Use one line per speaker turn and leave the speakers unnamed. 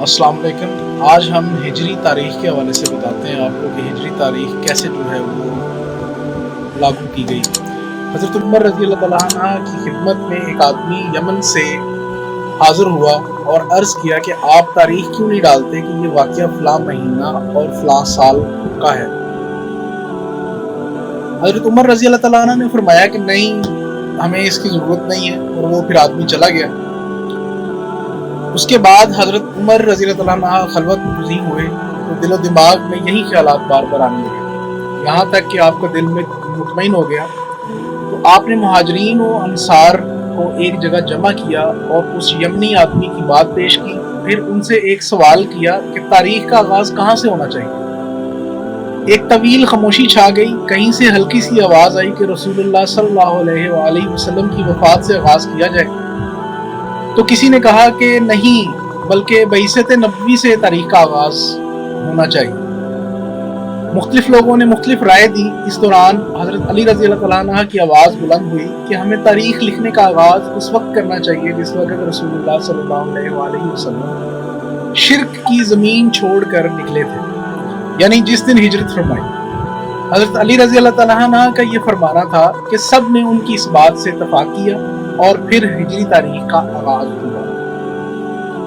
अस्सलाम वालेकुम। आज हम हिजरी तारीख़ के हवाले से बताते हैं आपको कि हिजरी तारीख़ कैसे जो है वो लागू की गई। हज़रत उमर रज़ी अल्लाह तआला अन्हा की खिदमत में एक आदमी यमन से हाज़िर हुआ और अर्ज़ किया कि आप तारीख़ क्यों नहीं डालते कि ये वाक़या फ़लाँ महीना और फ़लाँ साल का है। हज़रत उमर रज़ी अल्लाह तआला अन्हा ने फरमाया कि नहीं, हमें इसकी ज़रूरत नहीं है, और वो फिर आदमी चला गया। उसके बाद हज़रत उमर रज़ी अल्लाह तआला अन्हा खलवत में गुज़ीर हुए तो दिलो दिमाग में यही ख़्यालात बार-बार आने लगे, यहाँ तक कि आपका दिल में मुतमईन हो गया। तो आपने मुहाजिरीन व अंसार को एक जगह जमा किया और उस यमनी आदमी की बात पेश की। फिर उनसे एक सवाल किया कि तारीख़ का आगाज़ कहाँ से होना चाहिए। एक तवील खामोशी छा गई। कहीं से हल्की सी आवाज़ आई कि रसूलुल्लाह सल्लल्लाहु अलैहि वसल्लम की वफ़ात से आगाज़ किया जाए। तो किसी ने कहा कि नहीं, बल्कि बइसत नबवी से तारीख़ का आगाज़ होना चाहिए। मुख्तलिफ लोगों ने मुख्तलिफ राय दी। इस दौरान हज़रत अली रज़ी अल्लाह तआला अन्हा की आवाज़ बुलंद हुई कि हमें तारीख़ लिखने का आगाज़ उस वक्त करना चाहिए जिस वक्त रसूलुल्लाह सल्लल्लाहु अलैहि वसल्लम शिर्क की ज़मीन छोड़ कर निकले थे, यानी जिस दिन हिजरत फरमाई। हज़रत अली रज़ी अल्लाह तआला अन्हा का ये फरमाना था कि सब ने उनकी इस बात से इत्तफ़ाक़ किया और फिर हिजरी तारीख़ का आगाज़ हुआ।